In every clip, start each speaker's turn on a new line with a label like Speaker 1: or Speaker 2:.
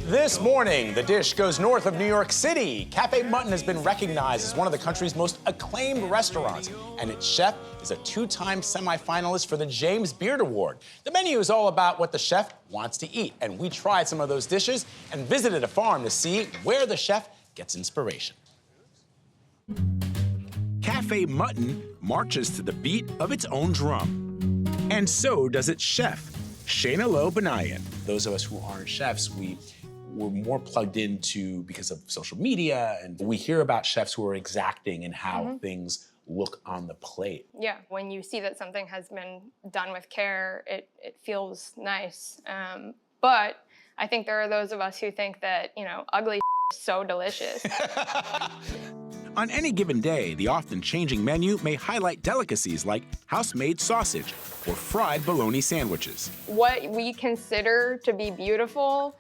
Speaker 1: This morning, the dish goes north of New York City. Café Mutton has been recognized as one of the country's most acclaimed restaurants, and its chef is a two-time semifinalist for the James Beard Award. The menu is all about what the chef wants to eat, and we tried some of those dishes and visited a farm to see where the chef gets inspiration. Café Mutton marches to the beat of its own drum. And so does its chef, Shaina Loew Banayan. Those of us who aren't chefs, we're more plugged into because of social media, and we hear about chefs who are exacting in how things look on the plate.
Speaker 2: Yeah, when you see that something has been done with care, it feels nice. But I think there are those of us who think that, you know, ugly is so delicious.
Speaker 1: On any given day, the often changing menu may highlight delicacies like house-made sausage or fried bologna sandwiches.
Speaker 2: What we consider to be beautiful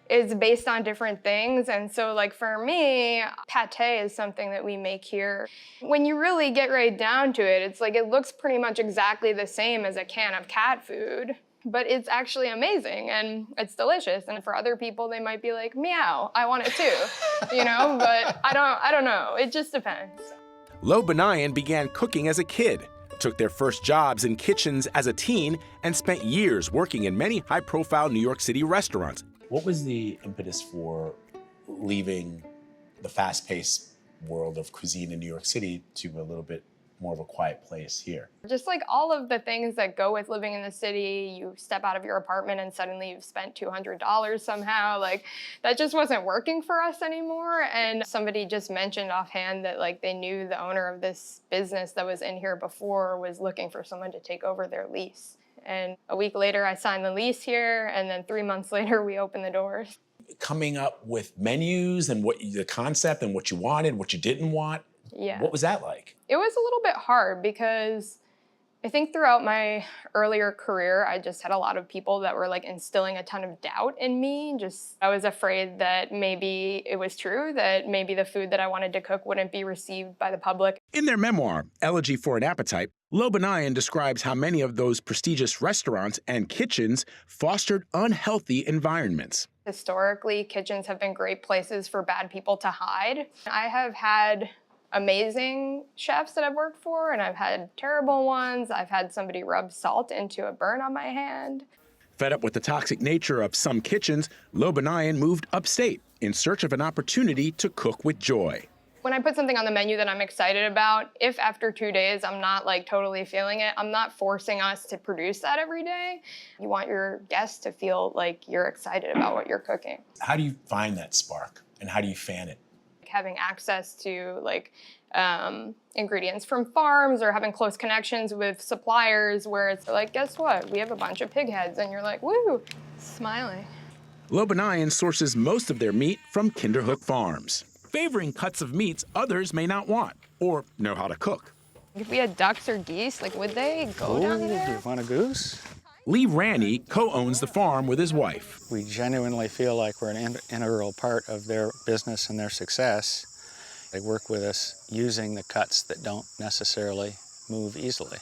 Speaker 2: is based on different things. And so like for me, pate is something that we make here. When you really get right down to it, it's like it looks pretty much exactly the same as a can of cat food, but it's actually amazing and it's delicious. And for other people, they might be like, meow, I want it too, you know, but I don't know. It just depends.
Speaker 1: Loew Banayan began cooking as a kid, took their first jobs in kitchens as a teen, and spent years working in many high-profile New York City restaurants. What was the impetus for leaving the fast-paced world of cuisine in New York City to a little bit more of a quiet place here?
Speaker 2: Just like all of the things that go with living in the city, you step out of your apartment and suddenly you've spent $200 somehow. Like that just wasn't working for us anymore. And somebody just mentioned offhand that like they knew the owner of this business that was in here before was looking for someone to take over their lease. And a week later, I signed the lease here, and then 3 months later, we opened the doors.
Speaker 1: Coming up with menus and what the concept and what you wanted, what you didn't want.
Speaker 2: Yeah.
Speaker 1: What was that like?
Speaker 2: It was a little bit hard because I think throughout my earlier career, I just had a lot of people that were like instilling a ton of doubt in me. I was afraid that maybe it was true, that maybe the food that I wanted to cook wouldn't be received by the public.
Speaker 1: In their memoir, Elegy for an Appetite, Loew Banayan describes how many of those prestigious restaurants and kitchens fostered unhealthy environments.
Speaker 2: Historically, kitchens have been great places for bad people to hide. I have had amazing chefs that I've worked for, and I've had terrible ones. I've had somebody rub salt into a burn on my hand.
Speaker 1: Fed up with the toxic nature of some kitchens, Loew Banayan moved upstate in search of an opportunity to cook with joy.
Speaker 2: When I put something on the menu that I'm excited about, if after 2 days I'm not like totally feeling it, I'm not forcing us to produce that every day. You want your guests to feel like you're excited about what you're cooking.
Speaker 1: How do you find that spark and how do you fan it?
Speaker 2: Having access to like ingredients from farms or having close connections with suppliers where it's like, guess what? We have a bunch of pig heads, and you're like, woo, smiling.
Speaker 1: Loew Banayan sources most of their meat from Kinderhook farms, favoring cuts of meats others may not want or know how to cook.
Speaker 2: If we had ducks or geese, like would they go down there?
Speaker 3: Do you want a goose?
Speaker 1: Lee Ranney co-owns the farm with his wife.
Speaker 3: We genuinely feel like we're an integral part of their business and their success. They work with us using the cuts that don't necessarily move easily.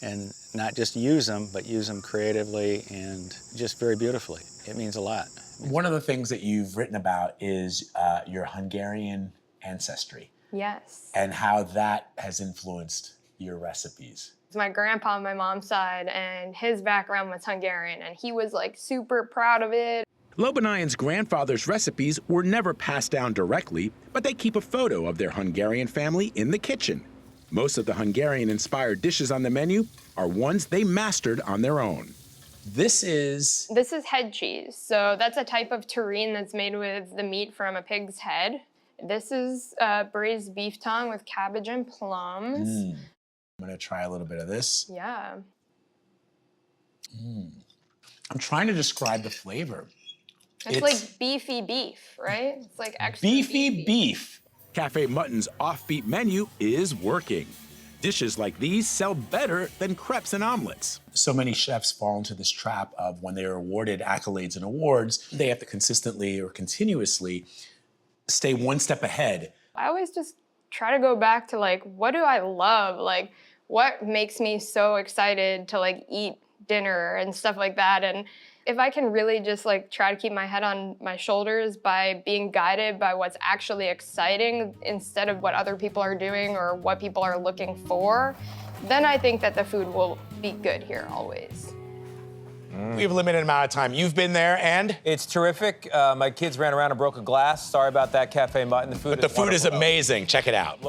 Speaker 3: And not just use them, but use them creatively and just very beautifully. It means a lot.
Speaker 1: One of the things that you've written about is your Hungarian ancestry.
Speaker 2: Yes.
Speaker 1: And how that has influenced your recipes.
Speaker 2: It's my grandpa on my mom's side, and his background was Hungarian, and he was like super proud of it.
Speaker 1: Loew Banayan's grandfather's recipes were never passed down directly, but they keep a photo of their Hungarian family in the kitchen. Most of the Hungarian-inspired dishes on the menu are ones they mastered on their own. This is
Speaker 2: head cheese. So that's a type of terrine that's made with the meat from a pig's head. This is braised beef tongue with cabbage and plums.
Speaker 1: I'm gonna try a little bit of this.
Speaker 2: Yeah.
Speaker 1: I'm trying to describe the flavor.
Speaker 2: It's like beefy beef, right? It's like extra
Speaker 1: beefy beef. Café Mutton's offbeat menu is working. Dishes like these sell better than crepes and omelets. So many chefs fall into this trap of when they are awarded accolades and awards, they have to consistently or continuously stay one step ahead.
Speaker 2: I always just try to go back to like, what do I love? Like, what makes me so excited to like eat dinner and stuff like that? And If I can really just like try to keep my head on my shoulders by being guided by what's actually exciting instead of what other people are doing or what people are looking for, then I think that the food will be good here always.
Speaker 1: We have a limited amount of time. You've been there, and?
Speaker 4: It's terrific. My kids ran around and broke a glass. Sorry about that, Café Mutton. The food
Speaker 1: But the food is
Speaker 4: wonderful, though.
Speaker 1: amazing. Check it out.